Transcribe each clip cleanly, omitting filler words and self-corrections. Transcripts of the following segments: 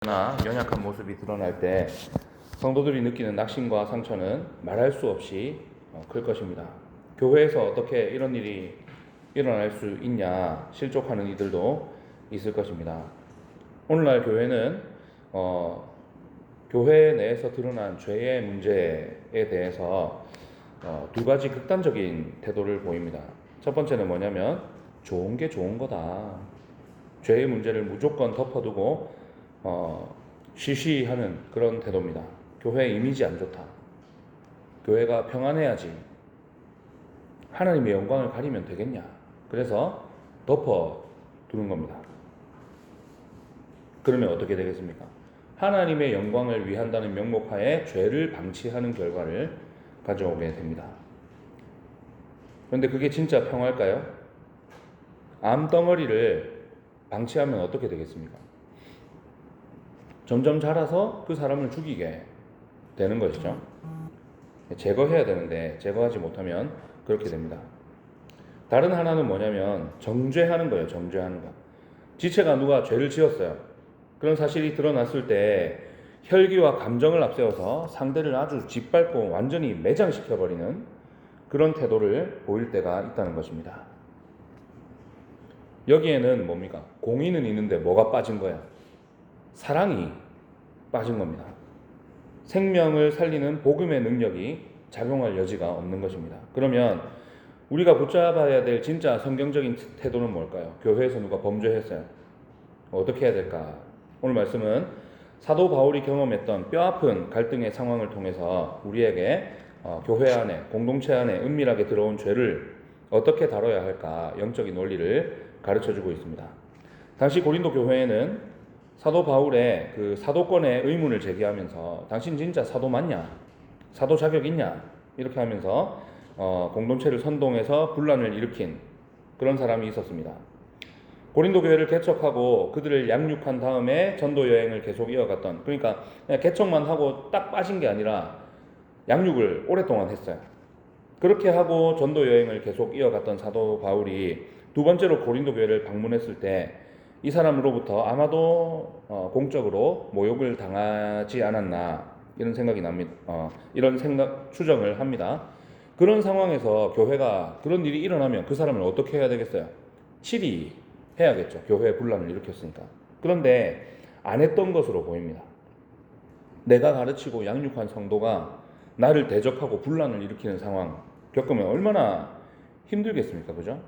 나 연약한 모습이 드러날 때 성도들이 느끼는 낙심과 상처는 말할 수 없이 클 것입니다. 교회에서 어떻게 이런 일이 일어날 수 있냐 실족하는 이들도 있을 것입니다. 오늘날 교회는 교회 내에서 드러난 죄의 문제에 대해서 두 가지 극단적인 태도를 보입니다. 첫 번째는 뭐냐면 좋은 게 좋은 거다. 죄의 문제를 무조건 덮어두고 쉬쉬하는 그런 태도입니다. 교회 이미지 안 좋다. 교회가 평안해야지. 하나님의 영광을 가리면 되겠냐. 그래서 덮어두는 겁니다. 그러면 어떻게 되겠습니까? 하나님의 영광을 위한다는 명목하에 죄를 방치하는 결과를 가져오게 됩니다. 그런데 그게 진짜 평화일까요? 암덩어리를 방치하면 어떻게 되겠습니까? 점점 자라서 그 사람을 죽이게 되는 것이죠. 제거해야 되는데 제거하지 못하면 그렇게 됩니다. 다른 하나는 뭐냐면 정죄하는 거예요. 정죄하는 거. 지체가 누가 죄를 지었어요. 그런 사실이 드러났을 때 혈기와 감정을 앞세워서 상대를 아주 짓밟고 완전히 매장시켜버리는 그런 태도를 보일 때가 있다는 것입니다. 여기에는 뭡니까? 공의는 있는데 뭐가 빠진 거야? 사랑이 빠진 겁니다. 생명을 살리는 복음의 능력이 작용할 여지가 없는 것입니다. 그러면 우리가 붙잡아야 될 진짜 성경적인 태도는 뭘까요? 교회에서 누가 범죄했어요. 어떻게 해야 될까? 오늘 말씀은 사도 바울이 경험했던 뼈아픈 갈등의 상황을 통해서 우리에게 교회 안에, 공동체 안에 은밀하게 들어온 죄를 어떻게 다뤄야 할까? 영적인 원리를 가르쳐주고 있습니다. 당시 고린도 교회에는 사도 바울의 그 사도권의 의문을 제기하면서 당신 진짜 사도 맞냐? 사도 자격 있냐? 이렇게 하면서 공동체를 선동해서 분란을 일으킨 그런 사람이 있었습니다. 고린도 교회를 개척하고 그들을 양육한 다음에 전도 여행을 계속 이어갔던, 그러니까 그냥 개척만 하고 딱 빠진 게 아니라 양육을 오랫동안 했어요. 그렇게 하고 전도 여행을 계속 이어갔던 사도 바울이 두 번째로 고린도 교회를 방문했을 때 이 사람으로부터 아마도 공적으로 모욕을 당하지 않았나 이런 생각이 납니다. 이런 생각 추정을 합니다. 그런 상황에서 교회가 그런 일이 일어나면 그 사람을 어떻게 해야 되겠어요? 치리해야겠죠. 교회에 분란을 일으켰으니까. 그런데 안 했던 것으로 보입니다. 내가 가르치고 양육한 성도가 나를 대적하고 분란을 일으키는 상황 겪으면 얼마나 힘들겠습니까? 그죠?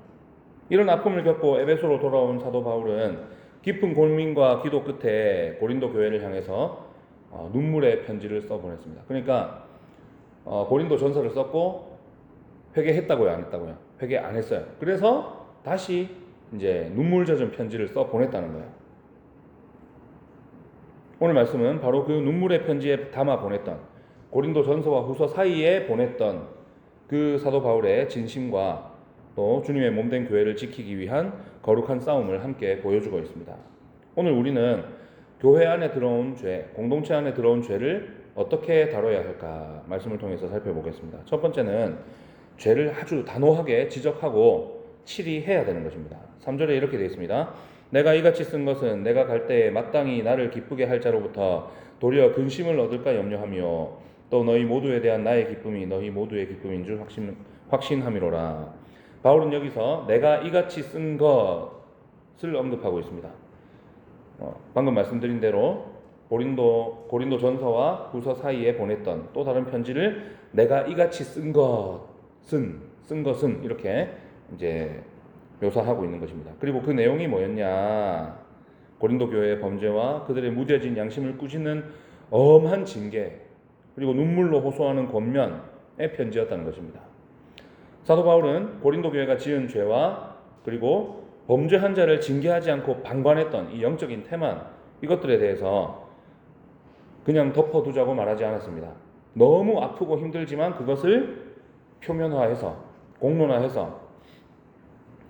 이런 아픔을 겪고 에베소로 돌아온 사도 바울은 깊은 고민과 기도 끝에 고린도 교회를 향해서 눈물의 편지를 써보냈습니다. 그러니까 고린도 전서를 썼고 회개했다고요, 안 했다고요? 회개 안 했어요. 그래서 다시 이제 눈물 젖은 편지를 써보냈다는 거예요. 오늘 말씀은 바로 그 눈물의 편지에 담아 보냈던 고린도 전서와 후서 사이에 보냈던 그 사도 바울의 진심과 또 주님의 몸된 교회를 지키기 위한 거룩한 싸움을 함께 보여주고 있습니다. 오늘 우리는 교회 안에 들어온 죄, 공동체 안에 들어온 죄를 어떻게 다뤄야 할까 말씀을 통해서 살펴보겠습니다. 첫 번째는 죄를 아주 단호하게 지적하고 치리해야 되는 것입니다. 3절에 이렇게 되어 있습니다. 내가 이같이 쓴 것은 내가 갈 때에 마땅히 나를 기쁘게 할 자로부터 도리어 근심을 얻을까 염려하며 또 너희 모두에 대한 나의 기쁨이 너희 모두의 기쁨인 줄 확신함이로라. 바울은 여기서 내가 이같이 쓴 것을 언급하고 있습니다. 방금 말씀드린 대로 고린도 전서와 후서 사이에 보냈던 또 다른 편지를 내가 이같이 쓴 것은 이렇게 이제 묘사하고 있는 것입니다. 그리고 그 내용이 뭐였냐? 고린도 교회의 범죄와 그들의 무뎌진 양심을 꾸짖는 엄한 징계 그리고 눈물로 호소하는 권면의 편지였다는 것입니다. 사도 바울은 고린도 교회가 지은 죄와 그리고 범죄한 자를 징계하지 않고 방관했던 이 영적인 태만 이것들에 대해서 그냥 덮어두자고 말하지 않았습니다. 너무 아프고 힘들지만 그것을 표면화해서 공론화해서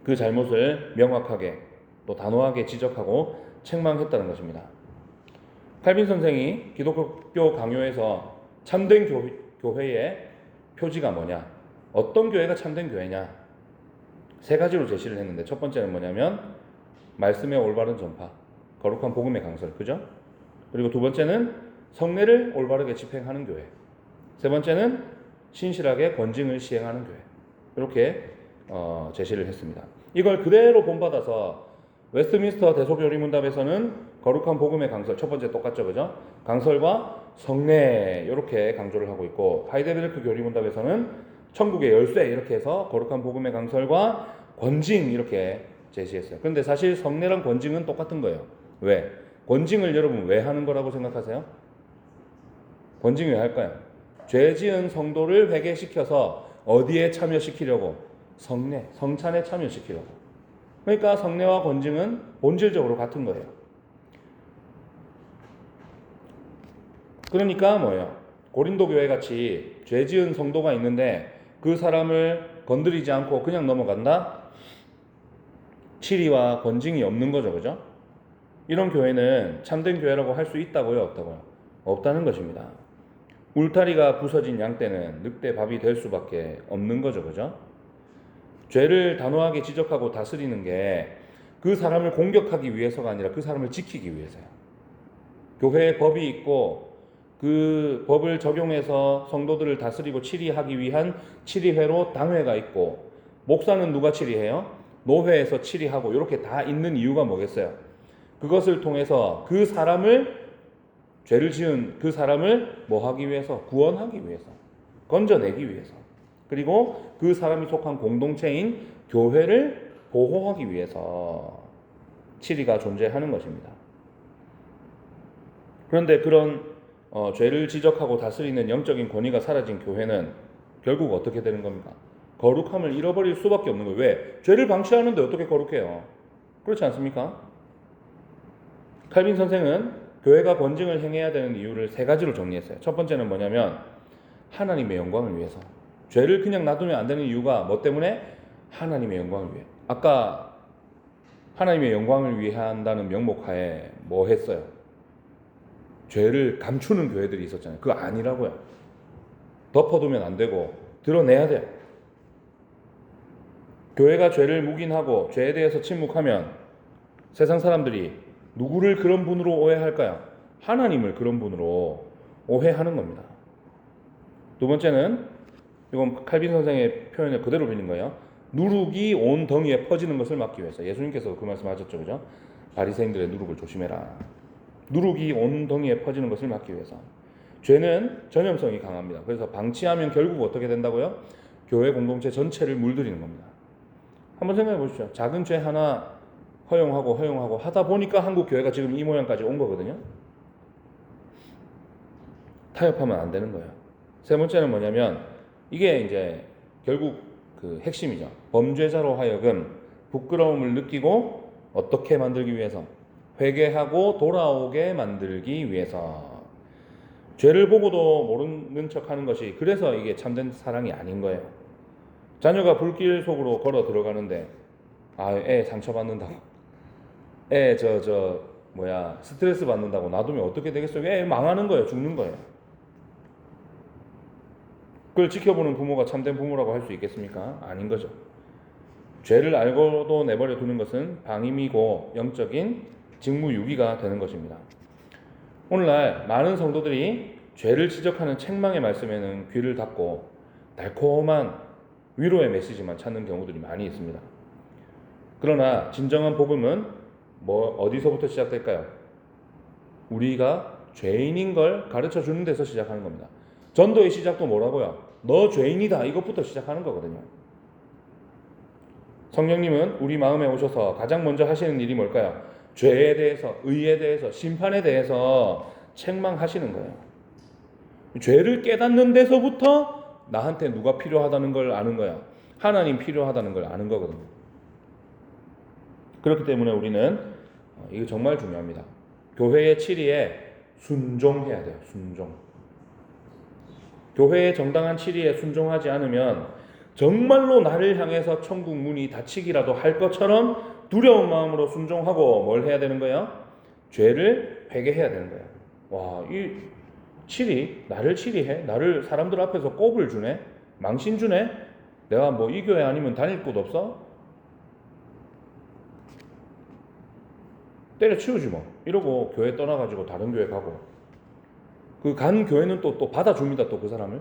그 잘못을 명확하게 또 단호하게 지적하고 책망했다는 것입니다. 칼빈 선생이 기독교 강요에서 참된 교회의 표지가 뭐냐? 어떤 교회가 참된 교회냐? 세 가지로 제시를 했는데 첫 번째는 뭐냐면 말씀의 올바른 전파, 거룩한 복음의 강설, 그죠? 그리고 두 번째는 성례를 올바르게 집행하는 교회. 세 번째는 신실하게 권징을 시행하는 교회. 이렇게 제시를 했습니다. 이걸 그대로 본받아서 웨스트민스터 대속요리문답에서는 거룩한 복음의 강설, 첫 번째 똑같죠, 그죠? 강설과 성례 이렇게 강조를 하고 있고, 하이델베르크 교리문답에서는 천국의 열쇠 이렇게 해서 거룩한 복음의 강설과 권징 이렇게 제시했어요. 그런데 사실 성례랑 권징은 똑같은 거예요. 왜? 권징을 여러분 왜 하는 거라고 생각하세요? 권징 왜 할까요? 죄 지은 성도를 회개시켜서 어디에 참여시키려고? 성례, 성찬에 참여시키려고. 그러니까 성례와 권징은 본질적으로 같은 거예요. 그러니까 뭐예요? 고린도 교회 같이 죄 지은 성도가 있는데 그 사람을 건드리지 않고 그냥 넘어간다? 치리와 권징이 없는 거죠, 그죠? 이런 교회는 참된 교회라고 할 수 있다고요, 없다고요? 없다는 것입니다. 울타리가 부서진 양떼는 늑대 밥이 될 수밖에 없는 거죠, 그죠? 죄를 단호하게 지적하고 다스리는 게 그 사람을 공격하기 위해서가 아니라 그 사람을 지키기 위해서요. 교회에 법이 있고 그 법을 적용해서 성도들을 다스리고 치리하기 위한 치리회로 당회가 있고, 목사는 누가 치리해요? 노회에서 치리하고, 이렇게 다 있는 이유가 뭐겠어요? 그것을 통해서 그 사람을, 죄를 지은 그 사람을 뭐 하기 위해서? 구원하기 위해서, 건져내기 위해서, 그리고 그 사람이 속한 공동체인 교회를 보호하기 위해서 치리가 존재하는 것입니다. 그런데 그런 죄를 지적하고 다스리는 영적인 권위가 사라진 교회는 결국 어떻게 되는 겁니까? 거룩함을 잃어버릴 수밖에 없는 거예요. 왜? 죄를 방치하는데 어떻게 거룩해요? 그렇지 않습니까? 칼빈 선생은 교회가 권징을 행해야 되는 이유를 세 가지로 정리했어요. 첫 번째는 뭐냐면 하나님의 영광을 위해서. 죄를 그냥 놔두면 안 되는 이유가 뭐 때문에? 하나님의 영광을 위해. 아까 하나님의 영광을 위해 한다는 명목하에 뭐 했어요? 죄를 감추는 교회들이 있었잖아요. 그거 아니라고요. 덮어두면 안 되고 드러내야 돼요. 교회가 죄를 묵인하고 죄에 대해서 침묵하면 세상 사람들이 누구를 그런 분으로 오해할까요? 하나님을 그런 분으로 오해하는 겁니다. 두 번째는, 이건 칼빈 선생의 표현을 그대로 빌린 거예요. 누룩이 온 덩이에 퍼지는 것을 막기 위해서. 예수님께서 그 말씀 하셨죠, 그죠? 바리새인들의 누룩을 조심해라. 누룩이 온 덩이에 퍼지는 것을 막기 위해서. 죄는 전염성이 강합니다. 그래서 방치하면 결국 어떻게 된다고요? 교회 공동체 전체를 물들이는 겁니다. 한번 생각해 보십시오. 작은 죄 하나 허용하고 하다 보니까 한국 교회가 지금 이 모양까지 온 거거든요. 타협하면 안 되는 거예요. 세 번째는 뭐냐면, 이게 이제 결국 그 핵심이죠. 범죄자로 하여금 부끄러움을 느끼고 어떻게 만들기 위해서? 회개하고 돌아오게 만들기 위해서. 죄를 보고도 모르는 척하는 것이, 그래서 이게 참된 사랑이 아닌 거예요. 자녀가 불길 속으로 걸어 들어가는데 애 상처받는다고, 애 스트레스 받는다고 놔두면 어떻게 되겠어요? 애 망하는 거예요. 죽는 거예요. 그걸 지켜보는 부모가 참된 부모라고 할 수 있겠습니까? 아닌 거죠. 죄를 알고도 내버려 두는 것은 방임이고 영적인 직무유기가 되는 것입니다. 오늘날 많은 성도들이 죄를 지적하는 책망의 말씀에는 귀를 닫고 달콤한 위로의 메시지만 찾는 경우들이 많이 있습니다. 그러나 진정한 복음은 어디서부터 시작될까요? 우리가 죄인인 걸 가르쳐 주는 데서 시작하는 겁니다. 전도의 시작도 뭐라고요? 너 죄인이다, 이것부터 시작하는 거거든요. 성령님은 우리 마음에 오셔서 가장 먼저 하시는 일이 뭘까요? 죄에 대해서, 의에 대해서, 심판에 대해서 책망하시는 거예요. 죄를 깨닫는 데서부터 나한테 누가 필요하다는 걸 아는 거야. 하나님 필요하다는 걸 아는 거거든요. 그렇기 때문에 우리는 이거 정말 중요합니다. 교회의 치리에 순종해야 돼요. 순종. 교회의 정당한 치리에 순종하지 않으면 정말로 나를 향해서 천국 문이 닫히기라도 할 것처럼 두려운 마음으로 순종하고 뭘 해야 되는 거야? 죄를 회개해야 되는 거야. 와, 이 치리, 나를 치리해? 나를 사람들 앞에서 꼽을 주네? 망신 주네? 내가 이 교회 아니면 다닐 곳 없어? 때려치우지 뭐 이러고 교회 떠나가지고 다른 교회 가고, 그 간 교회는 또 받아줍니다. 또 그 사람을.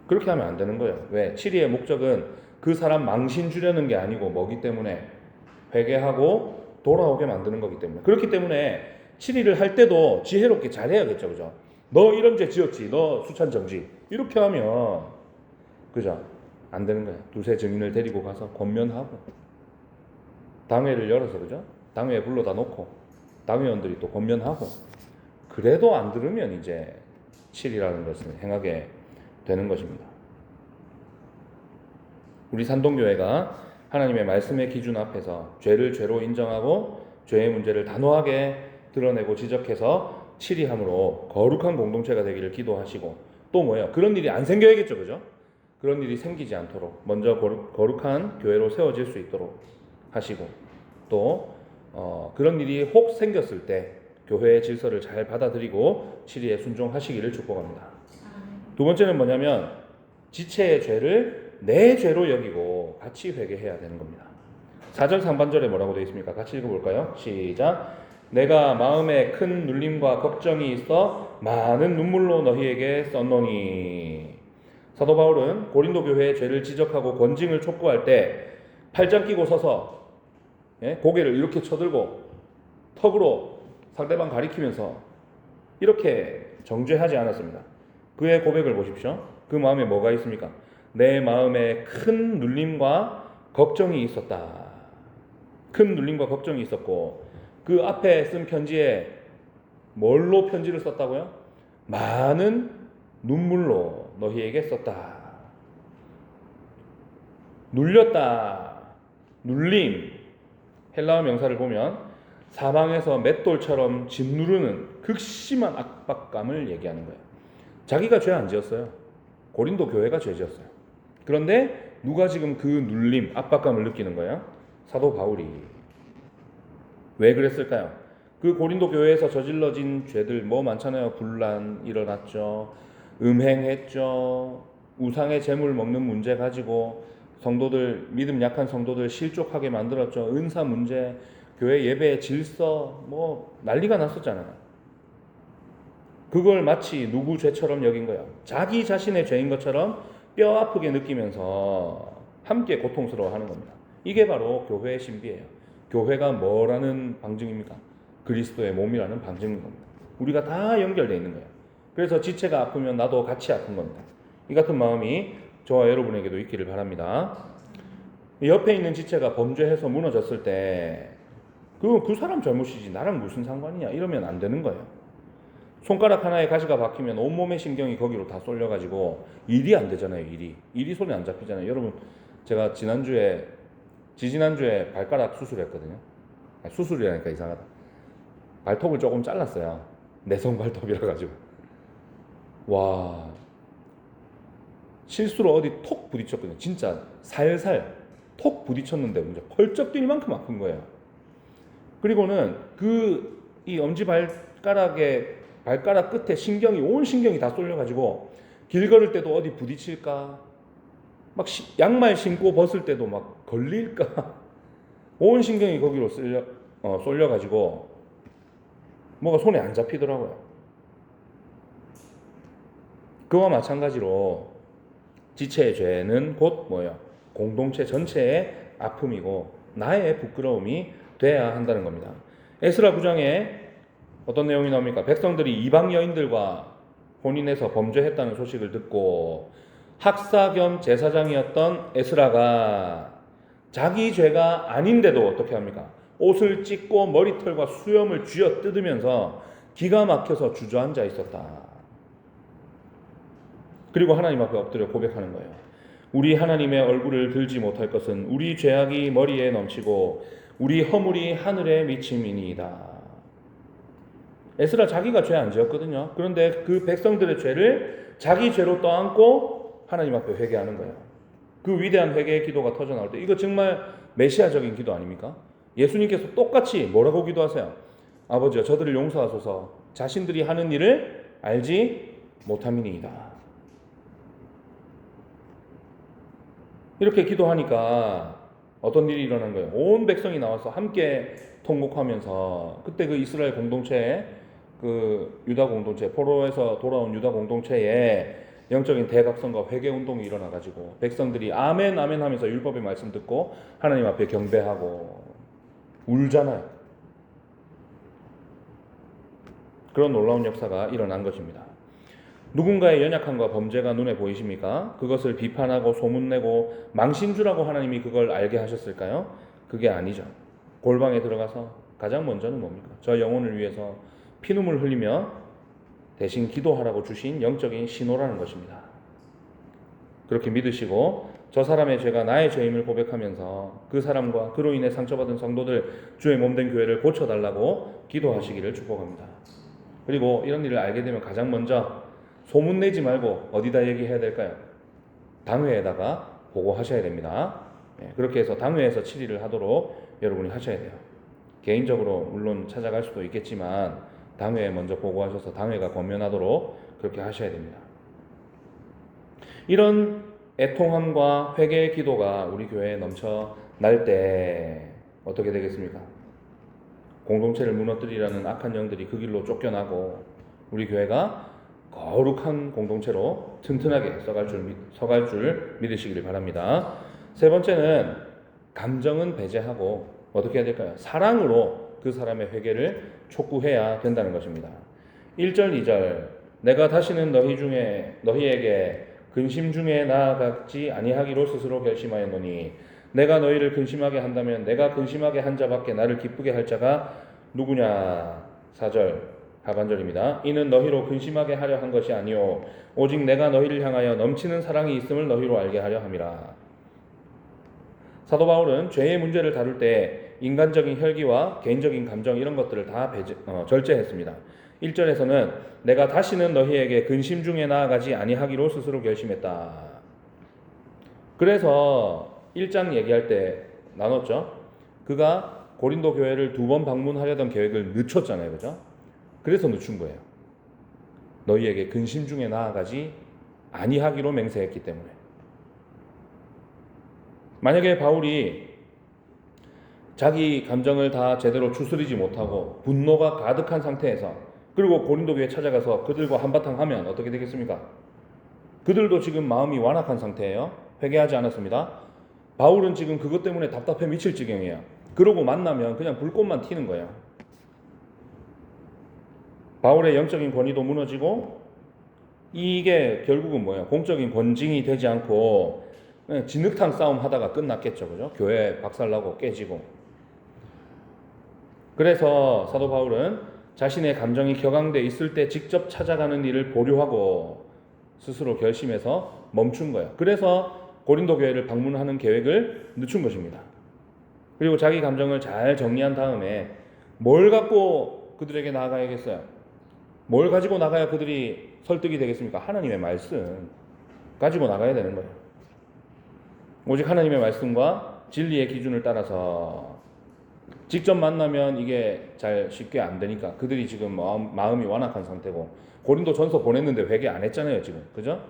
그렇게 하면 안 되는 거예요. 왜? 치리의 목적은 그 사람 망신 주려는 게 아니고 뭐기 때문에? 회개하고 돌아오게 만드는 거기 때문에. 그렇기 때문에 치리를 할 때도 지혜롭게 잘해야겠죠. 그죠? 너 이런 죄 지었지, 너 수찬 정지, 이렇게 하면 그죠? 안 되는 거예요. 두세 증인을 데리고 가서 권면하고, 당회를 열어서, 그죠? 당회에 불러다 놓고 당회원들이 또 권면하고, 그래도 안 들으면 이제 칠이라는 것을 행하게 되는 것입니다. 우리 산동교회가 하나님의 말씀의 기준 앞에서 죄를 죄로 인정하고 죄의 문제를 단호하게 드러내고 지적해서 치리함으로 거룩한 공동체가 되기를 기도하시고, 또 뭐예요? 그런 일이 안 생겨야겠죠. 그죠? 그런 일이 생기지 않도록 먼저 거룩한 교회로 세워질 수 있도록 하시고, 또 그런 일이 혹 생겼을 때 교회의 질서를 잘 받아들이고 치리에 순종하시기를 축복합니다. 두 번째는 뭐냐면 지체의 죄를 내 죄로 여기고 같이 회개해야 되는 겁니다. 4절 상반절에 뭐라고 되어 있습니까? 같이 읽어볼까요? 시작. 내가 마음에 큰 눌림과 걱정이 있어 많은 눈물로 너희에게 썼노니. 사도 바울은 고린도 교회의 죄를 지적하고 권징을 촉구할 때 팔짱 끼고 서서 고개를 이렇게 쳐들고 턱으로 상대방 가리키면서 이렇게 정죄하지 않았습니다. 그의 고백을 보십시오. 그 마음에 뭐가 있습니까? 내 마음에 큰 눌림과 걱정이 있었다. 큰 눌림과 걱정이 있었고, 그 앞에 쓴 편지에 뭘로 편지를 썼다고요? 많은 눈물로 너희에게 썼다. 눌렸다. 눌림. 헬라어 명사를 보면 사방에서 맷돌처럼 짓누르는 극심한 압박감을 얘기하는 거예요. 자기가 죄 안 지었어요. 고린도 교회가 죄 지었어요. 그런데 누가 지금 그 눌림, 압박감을 느끼는 거예요? 사도 바울이. 왜 그랬을까요? 그 고린도 교회에서 저질러진 죄들 뭐 많잖아요. 분란 일어났죠. 음행했죠. 우상의 재물 먹는 문제 가지고 성도들, 믿음 약한 성도들 실족하게 만들었죠. 은사 문제, 교회 예배 질서 뭐 난리가 났었잖아요. 그걸 마치 누구 죄처럼 여긴 거야. 자기 자신의 죄인 것처럼 뼈 아프게 느끼면서 함께 고통스러워하는 겁니다. 이게 바로 교회의 신비예요. 교회가 뭐라는 방증입니까? 그리스도의 몸이라는 방증인 겁니다. 우리가 다 연결되어 있는 거예요. 그래서 지체가 아프면 나도 같이 아픈 겁니다. 이 같은 마음이 저와 여러분에게도 있기를 바랍니다. 옆에 있는 지체가 범죄해서 무너졌을 때 그 사람 잘못이지 나랑 무슨 상관이냐 이러면 안 되는 거예요. 손가락 하나에 가시가 박히면 온몸의 신경이 거기로 다 쏠려가지고 일이 안 되잖아요. 일이 손에 안 잡히잖아요. 여러분, 제가 지지난주에 발가락 수술했거든요. 수술이라니까 이상하다. 발톱을 조금 잘랐어요. 내성 발톱이라 가지고. 와, 실수로 어디 톡 부딪혔거든요. 진짜 살살 톡 부딪혔는데 문제 펄쩍 뛸 만큼 아픈 거예요. 그리고는 이 엄지 발가락 끝에 온 신경이 다 쏠려가지고 길 걸을 때도 어디 부딪힐까, 막 양말 신고 벗을 때도 막 걸릴까, 온 신경이 거기로 쏠려가지고 뭐가 손에 안 잡히더라고요. 그와 마찬가지로 지체의 죄는 곧 뭐예요? 공동체 전체의 아픔이고 나의 부끄러움이 돼야 한다는 겁니다. 에스라 9장에 어떤 내용이 나옵니까? 백성들이 이방 여인들과 혼인해서 범죄했다는 소식을 듣고 학사 겸 제사장이었던 에스라가 자기 죄가 아닌데도 어떻게 합니까? 옷을 찢고 머리털과 수염을 쥐어 뜯으면서 기가 막혀서 주저앉아 있었다. 그리고 하나님 앞에 엎드려 고백하는 거예요. 우리 하나님의 얼굴을 들지 못할 것은 우리 죄악이 머리에 넘치고 우리 허물이 하늘에 미침이니이다. 에스라 자기가 죄 안 지었거든요. 그런데 그 백성들의 죄를 자기 죄로 떠안고 하나님 앞에 회개하는 거예요. 그 위대한 회개의 기도가 터져 나올 때 이거 정말 메시아적인 기도 아닙니까? 예수님께서 똑같이 뭐라고 기도하세요? 아버지여 저들을 용서하소서 자신들이 하는 일을 알지 못함이니이다. 이렇게 기도하니까 어떤 일이 일어난 거예요? 온 백성이 나와서 함께 통곡하면서 그때 그 이스라엘 공동체에 그 유다 공동체 포로에서 돌아온 유다 공동체에 영적인 대각성과 회개 운동이 일어나 가지고 백성들이 아멘 아멘 하면서 율법의 말씀 듣고 하나님 앞에 경배하고 울잖아요. 그런 놀라운 역사가 일어난 것입니다. 누군가의 연약함과 범죄가 눈에 보이십니까? 그것을 비판하고 소문내고 망신주라고 하나님이 그걸 알게 하셨을까요? 그게 아니죠. 골방에 들어가서 가장 먼저는 뭡니까? 저 영혼을 위해서 피눈물 흘리며 대신 기도하라고 주신 영적인 신호라는 것입니다. 그렇게 믿으시고 저 사람의 죄가 나의 죄임을 고백하면서 그 사람과 그로 인해 상처받은 성도들 주의 몸된 교회를 고쳐달라고 기도하시기를 축복합니다. 그리고 이런 일을 알게 되면 가장 먼저 소문내지 말고 어디다 얘기해야 될까요? 당회에다가 보고하셔야 됩니다. 그렇게 해서 당회에서 질의를 하도록 여러분이 하셔야 돼요. 개인적으로 물론 찾아갈 수도 있겠지만 당회에 먼저 보고하셔서 당회가 권면하도록 그렇게 하셔야 됩니다. 이런 애통함과 회개의 기도가 우리 교회에 넘쳐날 때 어떻게 되겠습니까? 공동체를 무너뜨리라는 악한 영들이 그 길로 쫓겨나고 우리 교회가 거룩한 공동체로 튼튼하게 서갈 줄 믿으시기를 바랍니다. 세 번째는 감정은 배제하고 어떻게 해야 될까요? 사랑으로 그 사람의 회개를 촉구해야 된다는 것입니다. 1절 2절 내가 다시는 너희에게 근심 중에 나아가지 아니하기로 스스로 결심하였노니 내가 너희를 근심하게 한다면 내가 근심하게 한 자밖에 나를 기쁘게 할 자가 누구냐. 4절 하반절입니다. 이는 너희로 근심하게 하려 한 것이 아니요 오직 내가 너희를 향하여 넘치는 사랑이 있음을 너희로 알게 하려 함이라. 사도 바울은 죄의 문제를 다룰 때 인간적인 혈기와 개인적인 감정 이런 것들을 다 절제했습니다. 1절에서는 내가 다시는 너희에게 근심 중에 나아가지 아니하기로 스스로 결심했다. 그래서 1장 얘기할 때 나눴죠. 그가 고린도 교회를 2번 방문하려던 계획을 늦췄잖아요. 그죠? 그래서 늦춘 거예요. 너희에게 근심 중에 나아가지 아니하기로 맹세했기 때문에. 만약에 바울이 자기 감정을 다 제대로 추스리지 못하고 분노가 가득한 상태에서 그리고 고린도 교회에 찾아가서 그들과 한바탕 하면 어떻게 되겠습니까? 그들도 지금 마음이 완악한 상태예요. 회개하지 않았습니다. 바울은 지금 그것 때문에 답답해 미칠 지경이에요. 그러고 만나면 그냥 불꽃만 튀는 거예요. 바울의 영적인 권위도 무너지고 이게 결국은 뭐예요? 공적인 권징이 되지 않고 진흙탕 싸움 하다가 끝났겠죠. 그죠? 교회 박살나고 깨지고. 그래서 사도 바울은 자신의 감정이 격앙돼 있을 때 직접 찾아가는 일을 보류하고 스스로 결심해서 멈춘 거예요. 그래서 고린도 교회를 방문하는 계획을 늦춘 것입니다. 그리고 자기 감정을 잘 정리한 다음에 뭘 갖고 그들에게 나아가야겠어요? 뭘 가지고 나가야 그들이 설득이 되겠습니까? 하나님의 말씀 가지고 나가야 되는 거예요. 오직 하나님의 말씀과 진리의 기준을 따라서 직접 만나면 이게 잘 쉽게 안 되니까 그들이 지금 마음이 완악한 상태고 고린도 전서 보냈는데 회개 안 했잖아요. 지금 그죠?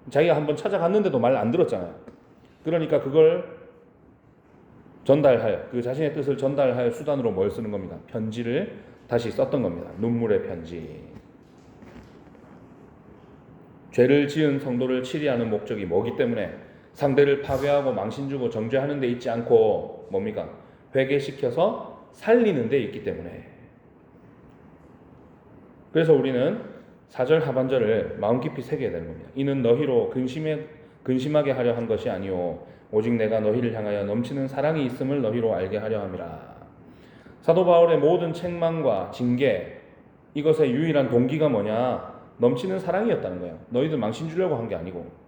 자기가 한번 찾아갔는데도 말 안 들었잖아요. 그러니까 그걸 전달할 그 자신의 뜻을 전달할 수단으로 뭘 쓰는 겁니다. 편지를 다시 썼던 겁니다. 눈물의 편지. 죄를 지은 성도를 치리하는 목적이 뭐기 때문에 상대를 파괴하고 망신 주고 정죄하는 데 있지 않고 뭡니까? 회개시켜서 살리는 데 있기 때문에. 그래서 우리는 4절 하반절을 마음 깊이 새겨야 되는 겁니다. 이는 너희로 근심하게 하려 한 것이 아니요 오직 내가 너희를 향하여 넘치는 사랑이 있음을 너희로 알게 하려 함이라. 사도 바울의 모든 책망과 징계 이것의 유일한 동기가 뭐냐? 넘치는 사랑이었다는 거예요. 너희들 망신 주려고 한 게 아니고.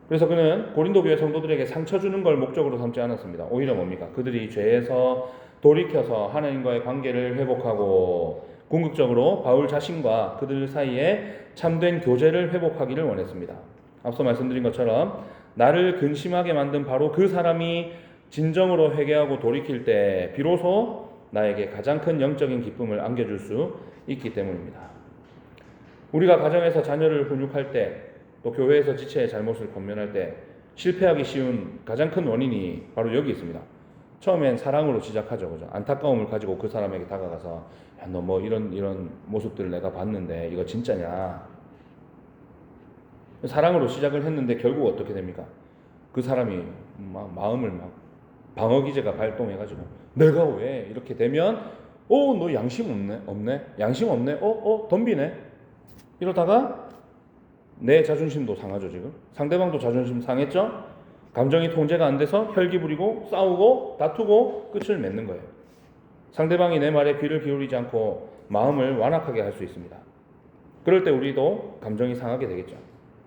그래서 그는 고린도 교회 성도들에게 상처 주는 걸 목적으로 삼지 않았습니다. 오히려 뭡니까? 그들이 죄에서 돌이켜서 하나님과의 관계를 회복하고 궁극적으로 바울 자신과 그들 사이에 참된 교제를 회복하기를 원했습니다. 앞서 말씀드린 것처럼 나를 근심하게 만든 바로 그 사람이 진정으로 회개하고 돌이킬 때 비로소 나에게 가장 큰 영적인 기쁨을 안겨줄 수 있기 때문입니다. 우리가 가정에서 자녀를 훈육할 때 또 교회에서 지체의 잘못을 권면할 때 실패하기 쉬운 가장 큰 원인이 바로 여기 있습니다. 처음엔 사랑으로 시작하죠, 그죠? 안타까움을 가지고 그 사람에게 다가가서, 야, 너 뭐 이런 모습들을 내가 봤는데 이거 진짜냐? 사랑으로 시작을 했는데 결국 어떻게 됩니까? 그 사람이 마음을 방어 기제가 발동해가지고 내가 왜 이렇게 되면 너 양심 없네, 양심 없네, 덤비네. 이러다가 내 자존심도 상하죠. 지금 상대방도 자존심 상했죠. 감정이 통제가 안 돼서 혈기 부리고 싸우고 다투고 끝을 맺는 거예요. 상대방이 내 말에 귀를 기울이지 않고 마음을 완악하게 할 수 있습니다. 그럴 때 우리도 감정이 상하게 되겠죠.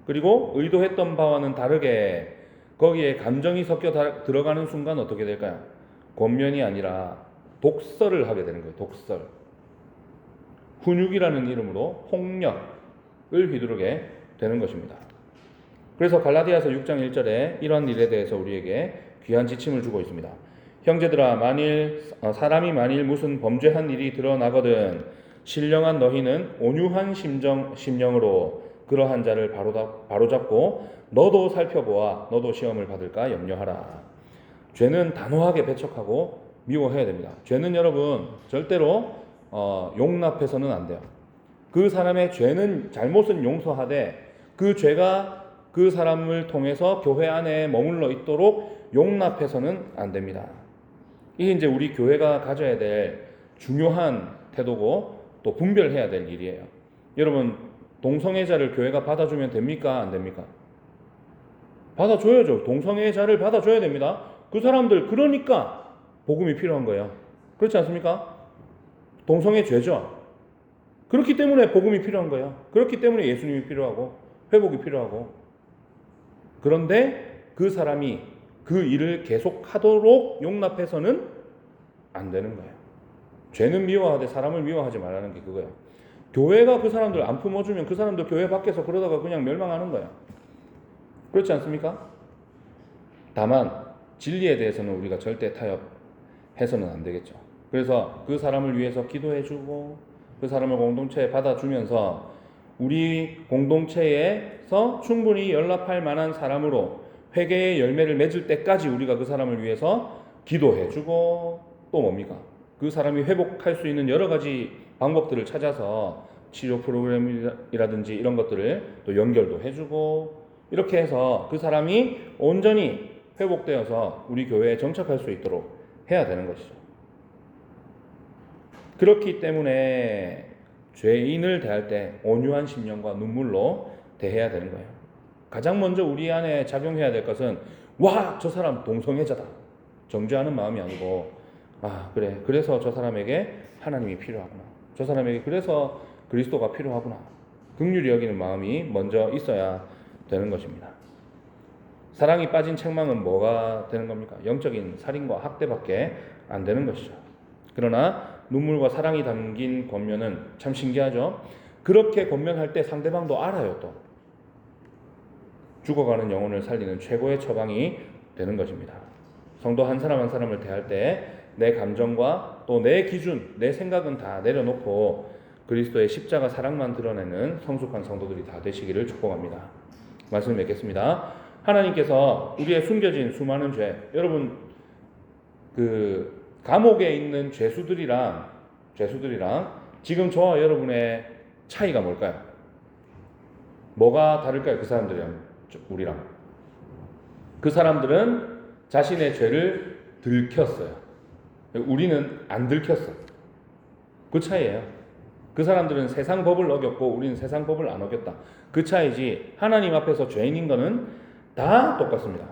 그리고 의도했던 바와는 다르게 거기에 감정이 섞여 들어가는 순간 어떻게 될까요? 권면이 아니라 독설을 하게 되는 거예요. 독설. 훈육이라는 이름으로 폭력을 휘두르게 되는 것입니다. 그래서 갈라디아서 6장 1절에 이런 일에 대해서 우리에게 귀한 지침을 주고 있습니다. 형제들아, 사람이 만일 무슨 범죄한 일이 드러나거든 신령한 너희는 온유한 심령으로 그러한 자를 바로잡고 너도 살펴보아 너도 시험을 받을까 염려하라. 죄는 단호하게 배척하고 미워해야 됩니다. 죄는 여러분 절대로 용납해서는 안 돼요. 그 사람의 죄는 잘못은 용서하되 그 죄가 그 사람을 통해서 교회 안에 머물러 있도록 용납해서는 안 됩니다. 이게 이제 우리 교회가 가져야 될 중요한 태도고 또 분별해야 될 일이에요. 여러분, 동성애자를 교회가 받아주면 됩니까? 안 됩니까? 받아줘야죠. 동성애자를 받아줘야 됩니다. 그 사람들 그러니까 복음이 필요한 거예요. 그렇지 않습니까? 동성애 죄죠. 그렇기 때문에 복음이 필요한 거예요. 그렇기 때문에 예수님이 필요하고 회복이 필요하고. 그런데 그 사람이 그 일을 계속하도록 용납해서는 안 되는 거예요. 죄는 미워하되 사람을 미워하지 말라는 게 그거예요. 교회가 그 사람들 안 품어주면 그 사람들 교회 밖에서 그러다가 그냥 멸망하는 거예요. 그렇지 않습니까? 다만 진리에 대해서는 우리가 절대 타협해서는 안 되겠죠. 그래서 그 사람을 위해서 기도해주고 그 사람을 공동체에 받아주면서 우리 공동체에서 충분히 연락할 만한 사람으로 회개의 열매를 맺을 때까지 우리가 그 사람을 위해서 기도해주고 또 뭡니까? 그 사람이 회복할 수 있는 여러 가지 방법들을 찾아서 치료 프로그램이라든지 이런 것들을 또 연결도 해주고 이렇게 해서 그 사람이 온전히 회복되어서 우리 교회에 정착할 수 있도록 해야 되는 것이죠. 그렇기 때문에 죄인을 대할 때 온유한 심령과 눈물로 대해야 되는 거예요. 가장 먼저 우리 안에 작용해야 될 것은 와, 저 사람 동성애자다. 정죄하는 마음이 아니고 그래. 그래서 저 사람에게 하나님이 필요하구나. 저 사람에게 그래서 그리스도가 필요하구나. 긍휼히 여기는 마음이 먼저 있어야 되는 것입니다. 사랑이 빠진 책망은 뭐가 되는 겁니까? 영적인 살인과 학대밖에 안 되는 것이죠. 그러나 눈물과 사랑이 담긴 권면은 참 신기하죠. 그렇게 권면할 때 상대방도 알아요. 또 죽어가는 영혼을 살리는 최고의 처방이 되는 것입니다. 성도 한 사람 한 사람을 대할 때 내 감정과 또 내 기준, 내 생각은 다 내려놓고 그리스도의 십자가 사랑만 드러내는 성숙한 성도들이 다 되시기를 축복합니다. 말씀을 맺겠습니다. 하나님께서 우리의 숨겨진 수많은 죄, 여러분 그 감옥에 있는 죄수들이랑 지금 저와 여러분의 차이가 뭘까요? 뭐가 다를까요? 그 사람들이랑 우리랑. 그 사람들은 자신의 죄를 들켰어요. 우리는 안 들켰어. 그 차이예요. 그 사람들은 세상 법을 어겼고 우리는 세상 법을 안 어겼다. 그 차이지 하나님 앞에서 죄인인 거는 다 똑같습니다.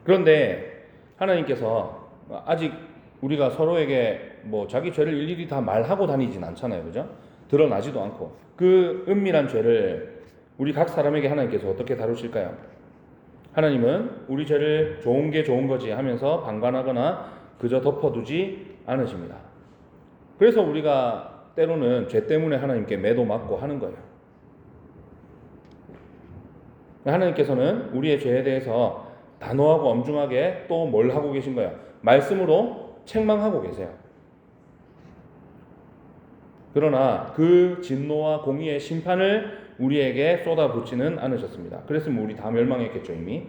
그런데 하나님께서 아직 우리가 서로에게 뭐 자기 죄를 일일이 다 말하고 다니진 않잖아요. 그죠? 드러나지도 않고. 그 은밀한 죄를 우리 각 사람에게 하나님께서 어떻게 다루실까요? 하나님은 우리 죄를 좋은 게 좋은 거지 하면서 방관하거나 그저 덮어두지 않으십니다. 그래서 우리가 때로는 죄 때문에 하나님께 매도 맞고 하는 거예요. 하나님께서는 우리의 죄에 대해서 단호하고 엄중하게 또 뭘 하고 계신 거예요? 말씀으로 책망하고 계세요. 그러나 그 진노와 공의의 심판을 우리에게 쏟아붓지는 않으셨습니다. 그랬으면 우리 다 멸망했겠죠 이미.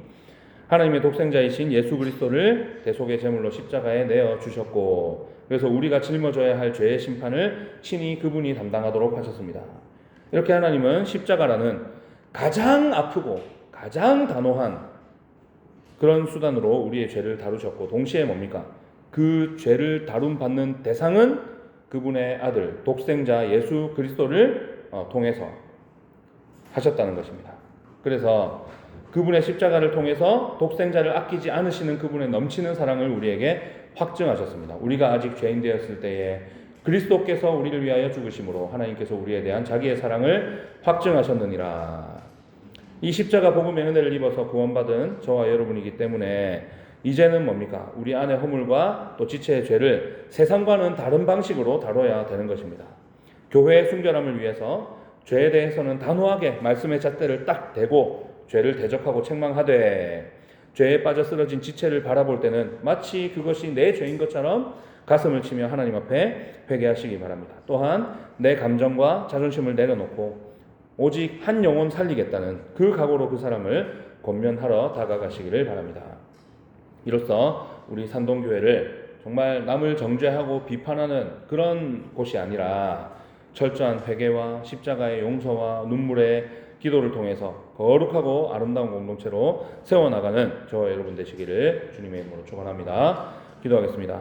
하나님의 독생자이신 예수 그리스도를 대속의 제물로 십자가에 내어 주셨고, 그래서 우리가 짊어져야 할 죄의 심판을 친히 그분이 담당하도록 하셨습니다. 이렇게 하나님은 십자가라는 가장 아프고 가장 단호한 그런 수단으로 우리의 죄를 다루셨고, 동시에 뭡니까? 그 죄를 다룸받는 대상은 그분의 아들 독생자 예수 그리스도를 통해서 하셨다는 것입니다. 그래서 그분의 십자가를 통해서 독생자를 아끼지 않으시는 그분의 넘치는 사랑을 우리에게 확증하셨습니다. 우리가 아직 죄인 되었을 때에 그리스도께서 우리를 위하여 죽으심으로 하나님께서 우리에 대한 자기의 사랑을 확증하셨느니라. 이 십자가 복음의 은혜를 입어서 구원받은 저와 여러분이기 때문에 이제는 뭡니까? 우리 안의 허물과 또 지체의 죄를 세상과는 다른 방식으로 다뤄야 되는 것입니다. 교회의 순결함을 위해서 죄에 대해서는 단호하게 말씀의 잣대를 딱 대고 죄를 대적하고 책망하되, 죄에 빠져 쓰러진 지체를 바라볼 때는 마치 그것이 내 죄인 것처럼 가슴을 치며 하나님 앞에 회개하시기 바랍니다. 또한 내 감정과 자존심을 내려놓고 오직 한 영혼 살리겠다는 그 각오로 그 사람을 권면하러 다가가시기를 바랍니다. 이로써 우리 산동교회를 정말 남을 정죄하고 비판하는 그런 곳이 아니라 철저한 회개와 십자가의 용서와 눈물의 기도를 통해서 거룩하고 아름다운 공동체로 세워나가는 저와 여러분 되시기를 주님의 이름으로 축원합니다. 기도하겠습니다.